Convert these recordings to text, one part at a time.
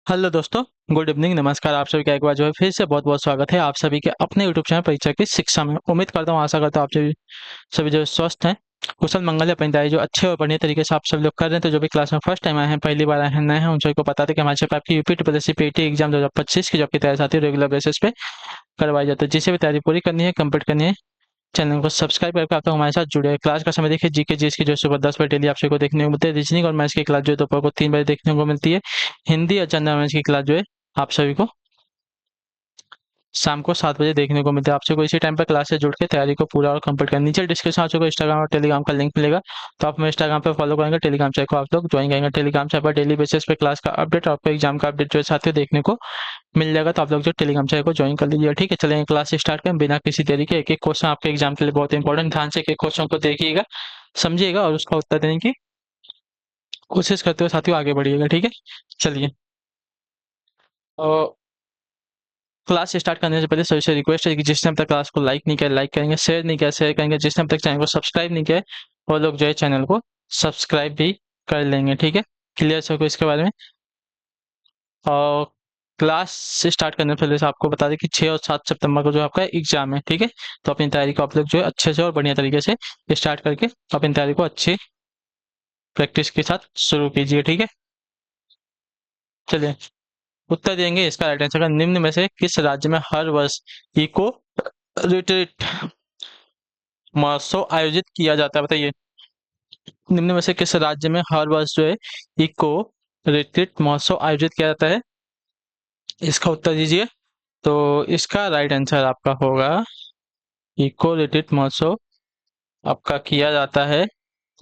Hello दोस्तों। Good evening, नमस्कार। आप सभी का एक बार जो है फिर से बहुत बहुत स्वागत है आप सभी के अपने यूट्यूब चैनल परीक्षा की शिक्षा में। उम्मीद करता हूँ, आशा करता हूँ आप सभी सभी जो है स्वस्थ हैं, कुशल मंगल है। अपनी तैयारी जो अच्छे और बढ़िया तरीके से आप सब लोग कर रहे हैं। तो जो भी क्लास में फर्स्ट टाइम आए हैं, पहली बार आए हैं, नए हैं, उन सभी को बता दें कि हमारे यहाँ पे आपकी UP triple S C PT exam 2025 की जो आपकी तैयारी आती है रेगुलर बेसिस पे करवाई जाती है। जिसे भी तैयारी पूरी करनी है, कंप्लीट करनी है, चैनल को सब्सक्राइब करके आप लोग हमारे साथ जुड़े हैं। क्लास का समय देखिए, जीके जीएस की जो सुबह 10 बजे डेली आप सभी को देखने को मिलती है। रीजनिंग और मैथ्स की क्लास जो है दोपहर को 3 बजे देखने को मिलती है। हिंदी और जनरल नॉलेज की क्लास जो है आप सभी को शाम को 7 बजे देखने को मिलता है। आपसे को इसी टाइम पर क्लास से जुड़ के तैयारी को पूरा और कंप्लीट करना। नीचे डिस्क्रिप्शन आप सबको इंस्टाग्राम और टेलीग्राम का लिंक मिलेगा, तो आप हमें इंस्टाग्राम पे फॉलो करेंगे, टेलीग्राम चैनल को आप लोग ज्वाइन करेंगे। टेलीग्राम चैनल पर डेली बेसिस पे क्लास का अपडेट और आपको एग्जाम का अपडेट जो है साथ ही देखने को मिल जाएगा। तो आप लोग जो टेलीग्राम चैनल को ज्वाइन कर लीजिए। ठीक है, चलेंगे क्लास स्टार्ट करें बिना किसी देरी के। एक एक क्वेश्चन आपके एग्जाम के लिए बहुत इंपॉर्टेंट, ध्यान से एक एक क्वेश्चन को देखिएगा, समझिएगा और उसका उत्तर देने की कोशिश करते हुए साथियों आगे बढ़िएगा। ठीक है, चलिए। क्लास स्टार्ट करने से पहले सभी से रिक्वेस्ट है कि जिसने अब तक क्लास को लाइक नहीं किया लाइक करेंगे, शेयर नहीं किया शेयर करेंगे, जिसने अब तक चैनल को सब्सक्राइब नहीं किया वो लोग जो है चैनल को सब्सक्राइब भी कर लेंगे। ठीक है, क्लियर सबको इसके बारे में। और क्लास से स्टार्ट करने से पहले से आपको बता दें कि 6 और 7 सितंबर को जो आपका एग्जाम है। ठीक है, तो अपनी तैयारी को आप लोग जो है अच्छे से और बढ़िया तरीके से स्टार्ट करके अपनी तैयारी को अच्छी प्रैक्टिस के साथ शुरू कीजिए। ठीक है, चलिए उत्तर देंगे। इसका राइट आंसर का निम्न में से किस राज्य में हर वर्ष इको रिट्रीट महोत्सव आयोजित किया जाता है, बताइए। निम्न में से किस राज्य में हर वर्ष जो है इको रिट्रीट महोत्सव आयोजित किया जाता है, इसका उत्तर दीजिए। तो इसका राइट आंसर आपका होगा इको रिट्रीट महोत्सव आपका किया जाता है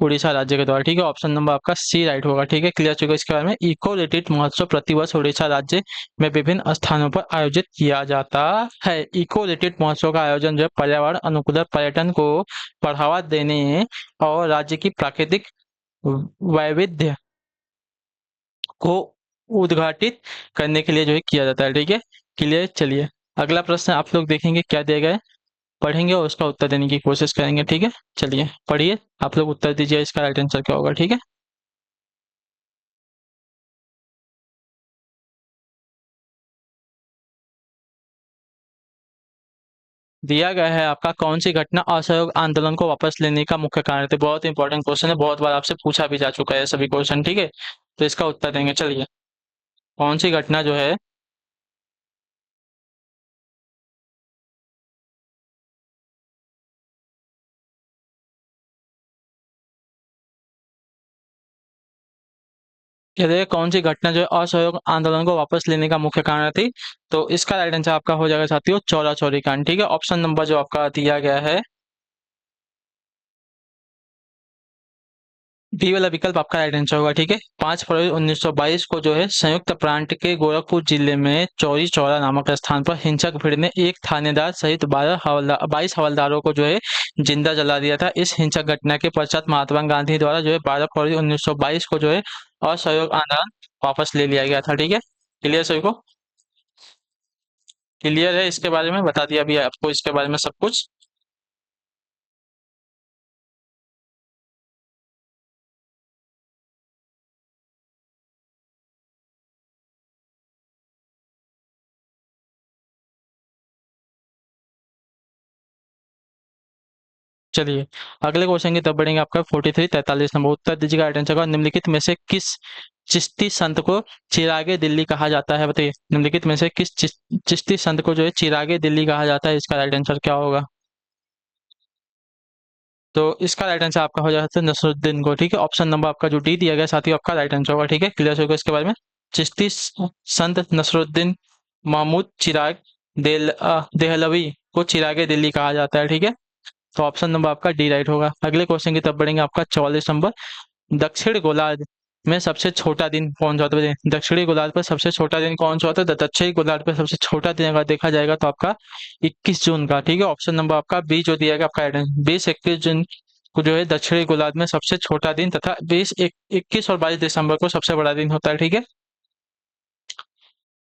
उड़ीसा राज्य के द्वारा। ठीक है, ऑप्शन नंबर आपका सी राइट होगा। ठीक है, क्लियर चुका इसके बारे में। इको रिट्रीट महोत्सव प्रतिवर्ष उड़ीसा राज्य में विभिन्न स्थानों पर आयोजित किया जाता है। इको रिट्रीट महोत्सव का आयोजन जो है पर्यावरण अनुकूल पर्यटन को बढ़ावा देने और राज्य की प्राकृतिक वैविध्य को उद्घाटित करने के लिए जो है किया जाता है। ठीक है, क्लियर। चलिए अगला प्रश्न आप लोग देखेंगे क्या दिया गया है, पढ़ेंगे और उसका उत्तर देने की कोशिश करेंगे। ठीक है, चलिए पढ़िए, आप लोग उत्तर दीजिए इसका राइट आंसर क्या होगा। ठीक है, दिया गया है आपका कौन सी घटना असहयोग आंदोलन को वापस लेने का मुख्य कारण थे। बहुत इंपॉर्टेंट क्वेश्चन है, बहुत बार आपसे पूछा भी जा चुका है सभी क्वेश्चन। ठीक है, तो इसका उत्तर देंगे। चलिए कौन सी घटना जो है कह रहे हैं कौन सी घटना जो है असहयोग आंदोलन को वापस लेने का मुख्य कारण थी। तो इसका राइट आंसर आपका हो जाएगा साथियों चौरा चौरी कांड। ठीक है, ऑप्शन नंबर जो आपका दिया गया है बी वाला विकल्प आपका राइट आंसर होगा। ठीक है, 5 फरवरी 1922 को जो है संयुक्त प्रांत के गोरखपुर जिले में चौरी चौरा नामक स्थान पर हिंसक भीड़ ने एक थानेदार सहित 22 हवलदारों को जो है जिंदा जला दिया था। इस हिंसक घटना के पश्चात महात्मा गांधी द्वारा जो है 12 फरवरी 1922 को जो है असहयोग आंदोलन वापस ले लिया गया था। ठीक है, क्लियर सभी को, क्लियर है इसके बारे में, बता दिया अभी आपको इसके बारे में सब कुछ। चलिए अगले क्वेश्चन की तरफ बढ़ेंगे। आपका 43-43 नंबर उत्तर दीजिएगा राइट आंसर का। निम्नलिखित में से किस चिश्ती संत को चिरागे दिल्ली कहा जाता है, बताइए। निम्नलिखित में से किस चिश्ती संत को जो है चिरागे दिल्ली कहा जाता है, इसका राइट आंसर क्या होगा। तो इसका राइट आंसर आपका हो जाता है नसरुद्दीन को। ठीक है, ऑप्शन नंबर आपका जो डी दिया गया साथ ही आपका राइट आंसर होगा। ठीक है, क्लियर होगा इसके बारे में। चिश्ती संत नसरुद्दीन महमूद चिराग देहलवी को चिरागे दिल्ली कहा जाता है। ठीक है, तो ऑप्शन नंबर आपका डी राइट होगा। अगले क्वेश्चन की तरफ बढ़ेंगे। आपका 44 नंबर, दक्षिण गोलार्ध में सबसे छोटा दिन कौन सा होता है। दक्षिणी गोलार्ध पर सबसे छोटा दिन कौन सा होता है। दक्षिणी गोलार्ध पर सबसे छोटा दिन अगर देखा जाएगा तो आपका 21 जून का। ठीक है, ऑप्शन नंबर आपका बी जो दिया गया आपका 20-21 जून को जो है दक्षिणी गोलार्ध में सबसे छोटा दिन, तथा 21 और 22 दिसंबर को सबसे बड़ा दिन होता है। ठीक है,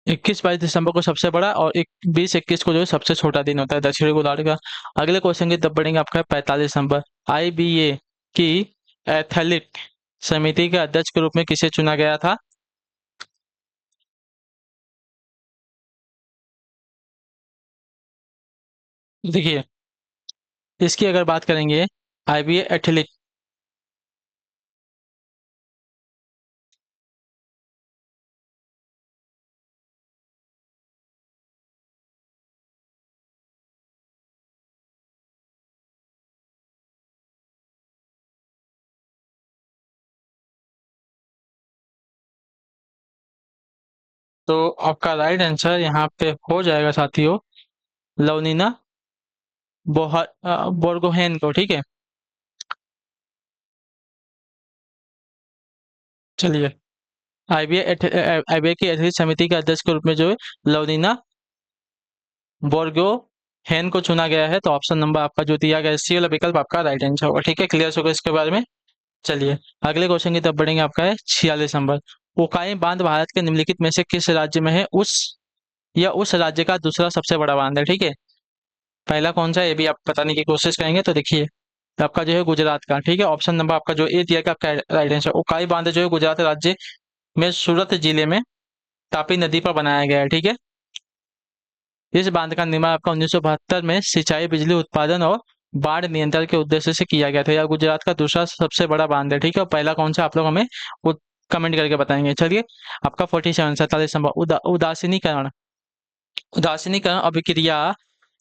21-22 दिसंबर को सबसे बड़ा और 20-21 को जो है सबसे छोटा दिन होता है दक्षिणी गोलार्ध का। अगले क्वेश्चन की तरफ बढ़ेंगे। आपका 45 नंबर, IBA की एथलीट समिति के अध्यक्ष के रूप में किसे चुना गया था। देखिए, इसकी अगर बात करेंगे, आईबीए एथिलीट। तो आपका राइट आंसर यहाँ पे हो जाएगा साथियों, लवनीना बोर्गोहेन को, ठीक है। चलिए, आईबीए की एथलीट समिति के अध्यक्ष के रूप में जो है लवनीना बोर्गोहेन को चुना गया है। तो ऑप्शन नंबर आपका जो दिया गया है, सी वाला विकल्प आपका राइट आंसर होगा, ठीक है। क्लियर होगा इसके बारे में। चलिए, अगले क्वेश्चन की तरफ बढ़ेंगे। आपका है 46 नंबर। उकाई बांध भारत के निम्नलिखित में से किस राज्य में है? उस राज्य का दूसरा सबसे बड़ा बांध है, ठीक है। पहला कौन सा है ये भी आप बताने की कोशिश करेंगे। तो देखिए, आपका जो है गुजरात का, ठीक है। ऑप्शन नंबर आपका जो ए दिया गया आपका राइट आंसर। उकाई बांध जो है गुजरात राज्य में सूरत जिले में तापी नदी पर बनाया गया है, ठीक है। इस बांध का निर्माण आपका 1972 में सिंचाई, बिजली उत्पादन और बाढ़ नियंत्रण के उद्देश्य से किया गया था। यह गुजरात का दूसरा सबसे बड़ा बांध है, ठीक है। और पहला कौन सा आप लोग हमें कमेंट करके बताएंगे। चलिए, आपका 47 47 नंबर, उदासीनीकरण। उदासीनीकरण अभिक्रिया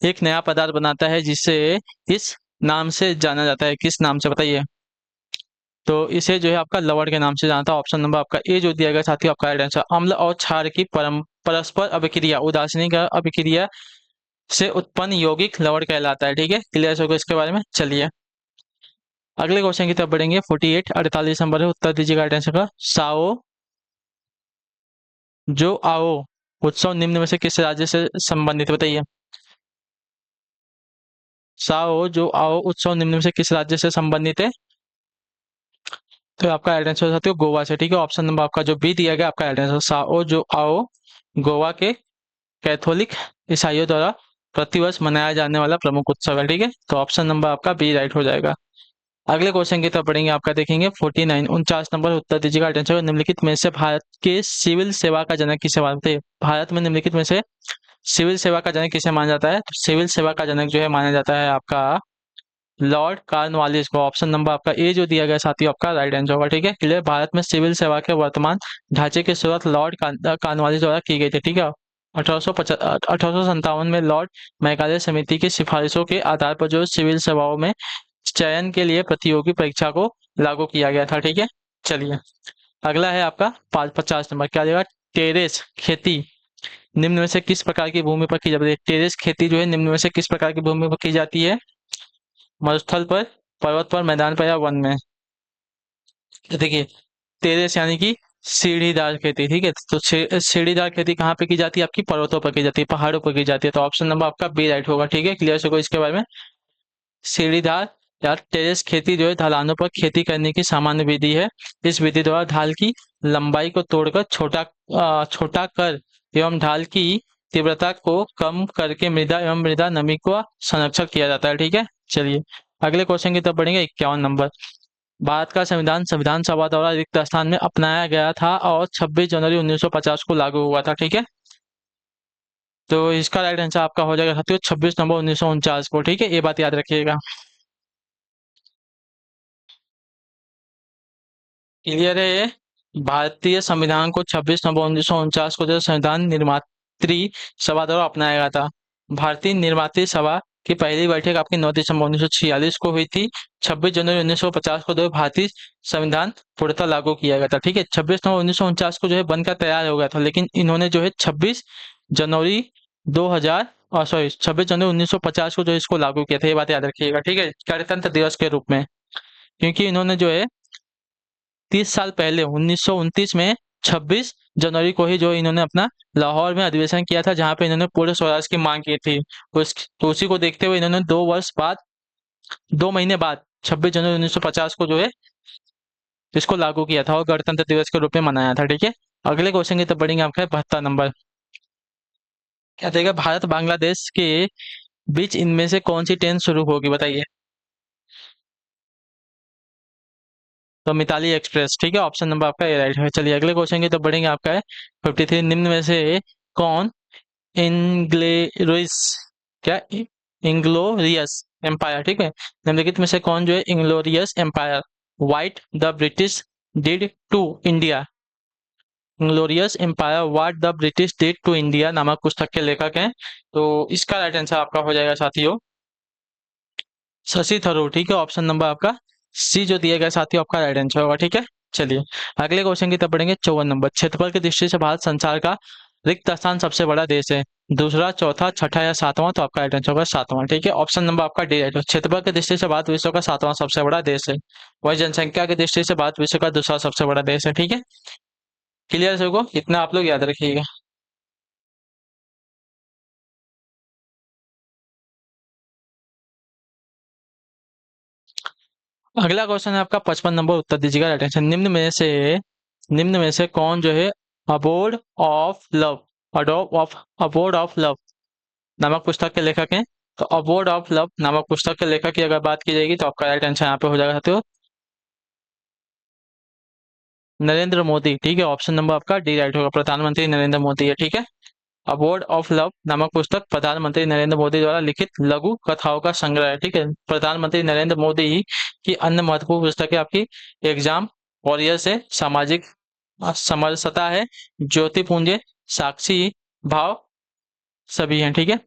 एक नया पदार्थ बनाता है जिसे इस नाम से जाना जाता है। किस नाम से बताइए। तो इसे जो है आपका लवण के नाम से जाना था। ऑप्शन नंबर आपका ए जो दिया गया साथियों आपका राइट आंसर। अम्ल और क्षार की परस्पर अभिक्रिया उदासीनीकरण अभिक्रिया से उत्पन्न यौगिक लवण कहलाता है, ठीक है। क्लियर होगा इसके बारे में। चलिए, अगले क्वेश्चन की तरफ बढ़ेंगे। 48 48 नंबर है, उत्तर दीजिएगा राइट आंसर का। साओ जो आओ उत्सव निम्न में से किस राज्य से संबंधित है? बताइए। साओ जो आओ उत्सव निम्न में से किस राज्य से संबंधित है? तो आपका राइट आंसर साथियों गोवा से, ठीक है। ऑप्शन नंबर आपका जो बी दिया गया आपका राइट आंसर। साओ जो आओ गोवा के कैथोलिक ईसाइयों द्वारा प्रतिवर्ष मनाया जाने वाला प्रमुख उत्सव है, ठीक है। तो ऑप्शन नंबर आपका बी राइट हो जाएगा। अगले क्वेश्चन की तरफ पढ़ेंगे। आपका देखेंगे 49 49 नंबर, उत्तर दीजिएगा राइट आंसर। निम्नलिखित में से भारत के सिविल सेवा का जनक किसे मानते हैं? भारत में निम्नलिखित में से सिविल सेवा का जनक किसे माना जाता है? तो सिविल सेवा का जनक जो है माना जाता है आपका लॉर्ड कार्नवालिस को। ऑप्शन नंबर आपका ए जो दिया गया साथियों आपका राइट आंसर होगा, ठीक है। क्लियर। भारत में सिविल सेवा के वर्तमान ढांचे की शुरुआत लॉर्ड कार्नवालिस द्वारा की गई थी, ठीक है। 1857 में लॉर्ड मैकाले समिति की सिफारिशों के आधार पर जो सिविल सेवाओं में चयन के लिए प्रतियोगी परीक्षा को लागू किया गया था, ठीक है। चलिए, अगला है आपका 50 नंबर। क्या देगा? टेरेस खेती निम्न में से किस प्रकार की भूमि पर की जाती है? टेरेस खेती जो है निम्न में से किस प्रकार की भूमि पर की जाती है? मरुस्थल पर, पर्वत पर, मैदान पर या वन में? तो देखिए, टेरेस यानी कि सीढ़ीदार खेती, ठीक है। तो सीढ़ीदार खेती कहाँ पे की जाती है? आपकी पर्वतों पर की जाती है, पहाड़ों पर की जाती है। तो ऑप्शन नंबर आपका बी राइट होगा, ठीक है। क्लियर होगा इसके बारे में। सीढ़ीदार या टेरेस खेती जो है ढलानों पर खेती करने की सामान्य विधि है। इस विधि द्वारा ढाल की लंबाई को तोड़कर छोटा कर एवं ढाल की तीव्रता को कम करके मृदा एवं मृदा नमी को संरक्षण किया जाता है, ठीक है। चलिए, अगले क्वेश्चन की तरफ बढ़ेंगे। 51 नंबर। भारत का संविधान संविधान सभा द्वारा रिक्त स्थान में अपनाया गया था और 26 जनवरी 1950 को लागू हुआ था, ठीक है। तो इसका राइट आंसर आपका हो जाएगा साथियों 26 नवंबर 1949 को, ठीक है। ये बात याद रखिएगा। क्लियर है ये? भारतीय संविधान को 26 नवंबर 1949 को जो संविधान निर्मात्री सभा द्वारा अपनाया गया था। भारतीय निर्मात्री सभा की पहली बैठक आपकी 9 दिसंबर 1946 को हुई थी। 26 जनवरी 1950 को जो है भारतीय संविधान पूर्णतः लागू किया गया था, ठीक है। 26 नवंबर 1949 को जो है बनकर तैयार हो गया था, लेकिन इन्होंने जो है 26 जनवरी 2000 और सॉरी 26 जनवरी 1950 को जो है इसको लागू किया था। ये बात याद रखिएगा, ठीक है, गणतंत्र दिवस के रूप में। क्योंकि इन्होंने जो है 30 साल पहले 1929 में 26 जनवरी को ही जो इन्होंने अपना लाहौर में अधिवेशन किया था, जहां पे इन्होंने पूर्ण स्वराज की मांग की थी। तो उसी को देखते हुए इन्होंने 2 वर्ष बाद, 2 महीने बाद 26 जनवरी 1950 को जो है इसको लागू किया था और गणतंत्र दिवस के रूप में मनाया था, ठीक है। अगले क्वेश्चन की तरफ बढ़ेंगे। आपका 72 नंबर। क्या देगा? भारत बांग्लादेश के बीच इनमें से कौन सी ट्रेन शुरू होगी? बताइए। तो मिताली एक्सप्रेस, ठीक है। ऑप्शन नंबर आपका ए राइट है। चलिए, अगले क्वेश्चन की तरफ बढ़ेंगे। आपका है 53। निम्न में से कौन इंग्लेरिस क्या इंग्लोरियस एम्पायर, ठीक है। निम्नलिखित में से कौन जो है inglorious empire what the British did to India, inglorious empire what the British did to India नामक पुस्तक के लेखक हैं। तो इसका राइट आंसर आपका हो जाएगा साथियों शशि थरूर, ठीक है। ऑप्शन नंबर आपका सी जो दिया गया साथियों आपका राइट आंसर होगा, ठीक है। चलिए अगले क्वेश्चन की तरफ बढ़ेंगे। 54 नंबर, क्षेत्रफल की दृष्टि से भारत संसार का रिक्त स्थान सबसे बड़ा देश है, दूसरा, चौथा, छठा या सातवां। तो आपका राइट आंसर होगा सातवां, ठीक है। ऑप्शन नंबर आपका डी राइट। क्षेत्रफल की दृष्टि से भारत विश्व का सातवां सबसे बड़ा देश है, वही जनसंख्या की दृष्टि से भारत विश्व का दूसरा सबसे बड़ा देश है, ठीक है। क्लियर है सबको, इतना आप लोग याद रखिएगा। अगला क्वेश्चन है आपका 55 नंबर, उत्तर दीजिएगा राइट आंसर। निम्न में से कौन जो है abode of love, abode of love नामक पुस्तक के लेखक हैं। तो अबोर्ड ऑफ लव नामक पुस्तक के लेखक की अगर बात की जाएगी तो आपका राइट आंसर यहाँ पे हो जाएगा साथियों नरेंद्र मोदी, ठीक है। ऑप्शन नंबर आपका डी राइट होगा, प्रधानमंत्री नरेंद्र मोदी है, ठीक है। अबोर्ड ऑफ लव नामक पुस्तक प्रधानमंत्री नरेंद्र मोदी द्वारा लिखित लघु कथाओं का संग्रह है, ठीक है। प्रधानमंत्री नरेंद्र मोदी ही की अन्य महत्वपूर्ण पुस्तकें आपकी एग्जाम वॉरियर्स है, सामाजिक समरसता है, ज्योति पुंज, साक्षी भाव सभी हैं, ठीक है।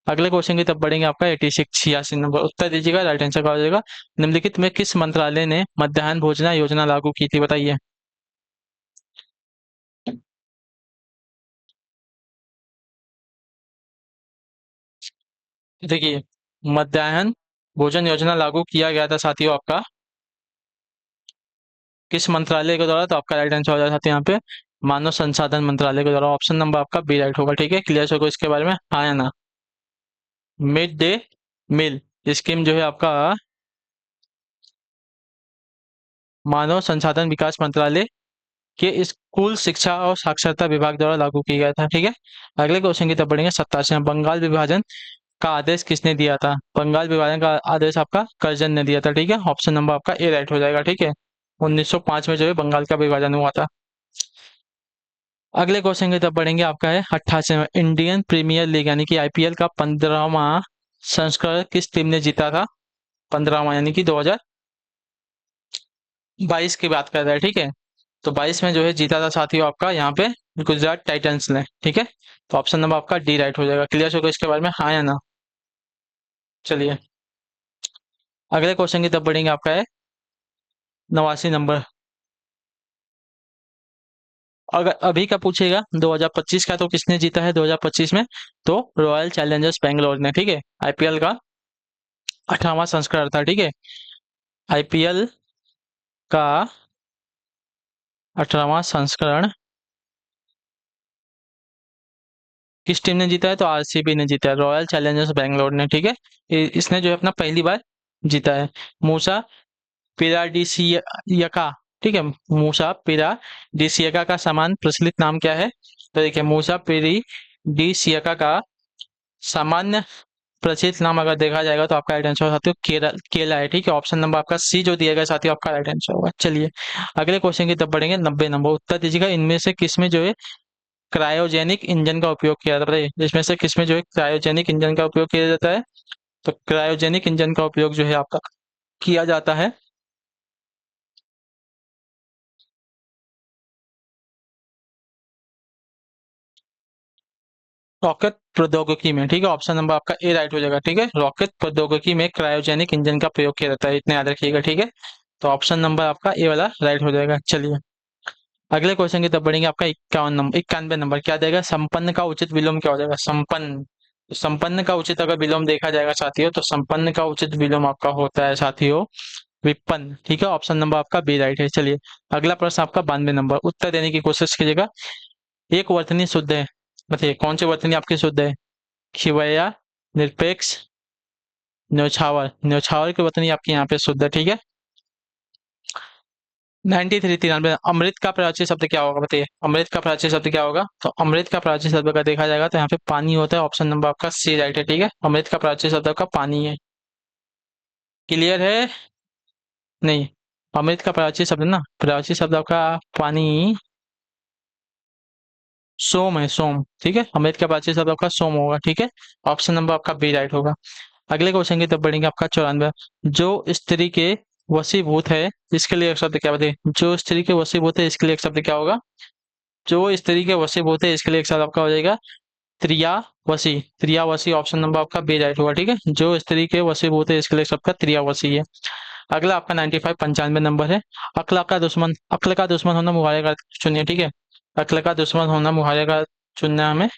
अगले क्वेश्चन की तरफ बढ़ेंगे आपका 86 86 नंबर, उत्तर दीजिएगा राइट आंसर का हो जाएगा निम्नलिखित में किस मंत्रालय ने मध्याह्न भोजना योजना लागू की थी, बताइए। देखिए मध्याह्न भोजन योजना लागू किया गया था साथियों आपका किस मंत्रालय के द्वारा। तो आपका राइट आंसर हो जाएगा साथियों यहाँ पे मानव संसाधन मंत्रालय के द्वारा। ऑप्शन नंबर आपका बी राइट होगा, ठीक है। क्लियर हो इसके बारे में, हाँ या ना। मिड डे मील स्कीम जो है आपका मानव संसाधन विकास मंत्रालय के स्कूल शिक्षा और साक्षरता विभाग द्वारा लागू किया गया था, ठीक है। अगले क्वेश्चन की तरफ बढ़ेंगे 87 में, बंगाल विभाजन का आदेश किसने दिया था। बंगाल विभाजन का आदेश आपका कर्जन ने दिया था, ठीक है। ऑप्शन नंबर आपका ए राइट हो जाएगा, ठीक है। 1905 में जो है बंगाल का विभाजन हुआ था। अगले क्वेश्चन की तरफ बढ़ेंगे आपका है 88 में, इंडियन प्रीमियर लीग यानी कि आईपीएल का 15वां संस्करण किस टीम ने जीता था। 15वां यानी कि 2022 की बात कर रहा है, ठीक है। तो 22 में जो है जीता था साथियों आपका यहाँ पे गुजरात टाइटंस ने, ठीक है। तो ऑप्शन नंबर आपका डी राइट हो जाएगा। क्लियर होगा इसके बारे में, हाँ या ना। चलिए अगले क्वेश्चन की तरफ बढ़ेंगे आपका है 89 नंबर। अगर अभी का पूछेगा 2025 का तो किसने जीता है 2025 में। तो रॉयल चैलेंजर्स बैंगलोर ने, ठीक है। आईपीएल का 18वां संस्करण था, ठीक है। आईपीएल का 18वां संस्करण किस टीम ने जीता है। तो आरसीबी ने जीता है, रॉयल चैलेंजर्स बैंगलोर ने, ठीक है। इसने जो है अपना पहली बार जीता है। मूसा पिराडिसियका, ठीक है। मूसा पिराडिसियका का समान प्रचलित नाम क्या है। तो देखिए मूसा पिराडिसियका का सामान्य प्रचलित नाम अगर देखा जाएगा तो आपका राइट आंसर साथियों केला है, ठीक है। ऑप्शन नंबर आपका सी जो दिया गया साथियों आपका राइट आंसर होगा। चलिए अगले क्वेश्चन की तरफ बढ़ेंगे 90 नंबर, उत्तर दीजिएगा इनमें से किसमें जो है क्रायोजेनिक इंजन का उपयोग किया जाता है। इसमें से किसमें जो है क्रायोजेनिक इंजन का उपयोग किया जाता है। तो क्रायोजेनिक इंजन का उपयोग जो है आपका किया जाता है रॉकेट प्रौद्योगिकी में, ठीक है। ऑप्शन नंबर आपका ए राइट हो जाएगा, ठीक है। रॉकेट प्रौद्योगिकी में क्रायोजेनिक इंजन का प्रयोग किया जाता है, इतना याद रखिएगा, ठीक है। तो ऑप्शन नंबर आपका ए वाला राइट हो जाएगा। चलिए अगले क्वेश्चन की तरफ बढ़ेंगे आपका 91 नंबर क्या देगा, संपन्न का उचित विलोम क्या हो जाएगा। संपन्न, तो संपन्न का उचित अगर विलोम देखा जाएगा साथियों तो संपन्न का उचित विलोम आपका होता है साथियों विपन्न, ठीक है। ऑप्शन नंबर आपका बी राइट है। चलिए अगला प्रश्न आपका 92 नंबर, उत्तर देने की कोशिश कीजिएगा। एक वर्तनी शुद्ध है, बताइए कौन सी वर्तनी आपकी शुद्ध है। खिवया, निरपेक्ष, न्योछावर। न्योछावर की वर्तनी आपकी यहाँ पे शुद्ध है, ठीक है। 93 93 अमृत का प्राचीन शब्द क्या होगा, बताइए अमृत का प्राचीन शब्द क्या होगा। तो अमृत का प्राचीन शब्द का देखा जाएगा तो यहाँ पे पानी होता है। ऑप्शन नंबर आपका सी राइट है, ठीक है। अमृत का प्राचीन शब्द का पानी है। क्लियर है, नहीं। अमृत का प्राचीन शब्द ना, प्राचीन शब्द आपका पानी सोम है, सोम, ठीक है। अमृत का प्राचीन शब्द आपका सोम होगा, ठीक है। ऑप्शन नंबर आपका बी राइट होगा। अगले क्वेश्चन की तरफ बढ़ेंगे। आपका 94, जो स्त्री के वशीभूत है, इसके लिए एक शब्द क्या बताइए? जो स्त्री के वशीभूत है, इसके लिए एक शब्द क्या होगा? जो स्त्री के वशीभूत है, इसके लिए एक शब्द आपका हो जाएगा त्रियावसी। त्रियावसी ऑप्शन नंबर आपका बी राइट होगा। ठीक है, जो स्त्री के वशीभूत है, इसके लिए सबका त्रियावसी है। अगला आपका 95 95 नंबर है। अक्ल का दुश्मन होना मुहावरे का चुनिए। ठीक है, अक्ल का दुश्मन होना मुहावरे का चुनना है हमें।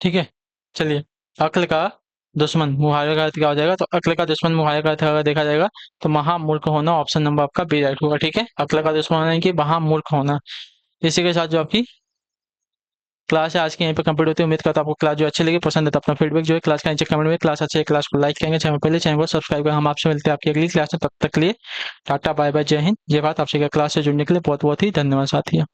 ठीक है, चलिए। अक्ल का दुश्मन मुहावरे का अर्थ क्या हो जाएगा? तो अक्ल का दुश्मन मुहावरे का अर्थ अगर देखा जाएगा तो महामूर्ख होना, ऑप्शन नंबर आपका बी राइट होगा। ठीक है, अक्ल का दुश्मन होना कि महामूर्ख होना। इसी के साथ जो आपकी क्लास है आज की यहीं पे कंप्लीट होती है। उम्मीद करता हूं आपको क्लास जो अच्छी लगी, पसंद है तो अपना फीडबैक जो है क्लास का नीचे कमेंट में, क्लास अच्छी है क्लास को लाइक करेंगे, चैनल पहले चैनल को सब्सक्राइब करें। हम आपसे मिलते हैं आपकी अगली क्लास में, तब तक के लिए टाटा बाय बाय, जय हिंद जय भारत। आपसे क्लास से जुड़ने के लिए बहुत बहुत ही धन्यवाद साथियों।